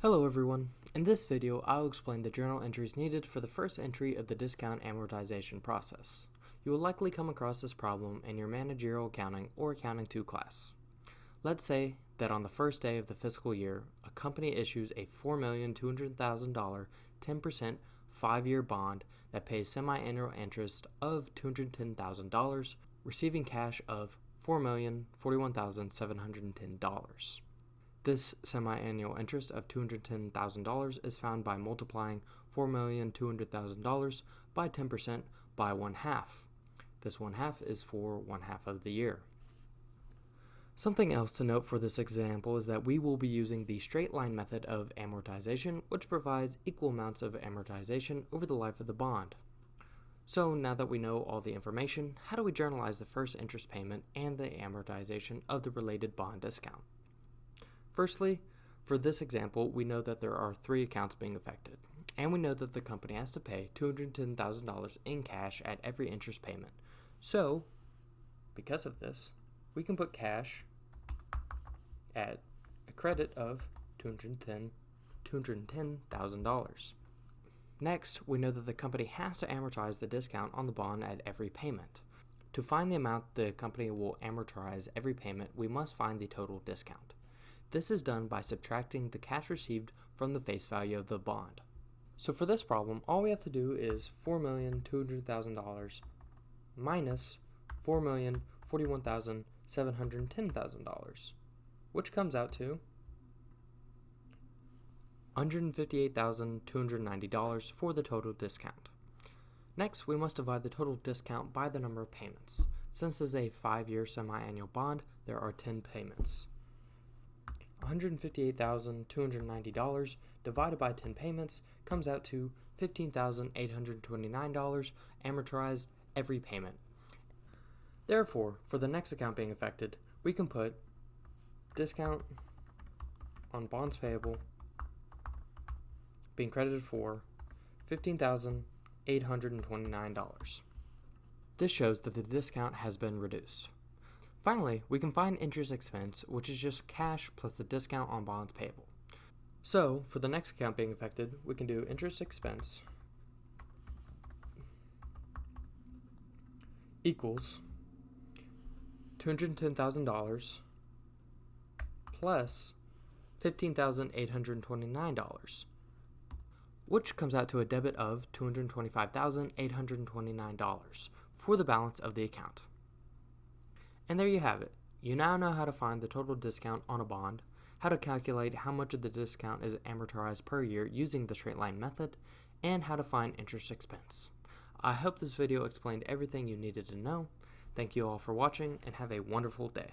Hello everyone. In this video, I'll explain the journal entries needed for the first entry of the discount amortization process. You will likely come across this problem in your managerial accounting or accounting 2 class. Let's say that on the first day of the fiscal year, a company issues a $4,200,000 10% 5-year bond that pays semi-annual interest of $210,000, receiving cash of $4,041,710. This semi-annual interest of $210,000 is found by multiplying $4,200,000 by 10% by 1/2. This 1/2 is for 1/2 of the year. Something else to note for this example is that we will be using the straight line method of amortization, which provides equal amounts of amortization over the life of the bond. So now that we know all the information, how do we journalize the first interest payment and the amortization of the related bond discount? Firstly, for this example, we know that there are 3 accounts being affected, and we know that the company has to pay $210,000 in cash at every interest payment. So, because of this, we can put cash at a credit of $210,000. Next, we know that the company has to amortize the discount on the bond at every payment. To find the amount the company will amortize every payment, we must find the total discount. This is done by subtracting the cash received from the face value of the bond. So for this problem, all we have to do is $4,200,000 minus $4,041,710,000, which comes out to $158,290 for the total discount. Next, we must divide the total discount by the number of payments. Since this is a 5-year semi-annual bond, there are 10 payments. $158,290 divided by 10 payments comes out to $15,829 amortized every payment. Therefore, for the next account being affected, we can put discount on bonds payable being credited for $15,829. This shows that the discount has been reduced. Finally, we can find interest expense, which is just cash plus the discount on bonds payable. So, for the next account being affected, we can do interest expense equals $210,000 plus $15,829, which comes out to a debit of $225,829 for the balance of the account. And there you have it. You now know how to find the total discount on a bond, how to calculate how much of the discount is amortized per year using the straight line method, and how to find interest expense. I hope this video explained everything you needed to know. Thank you all for watching and have a wonderful day.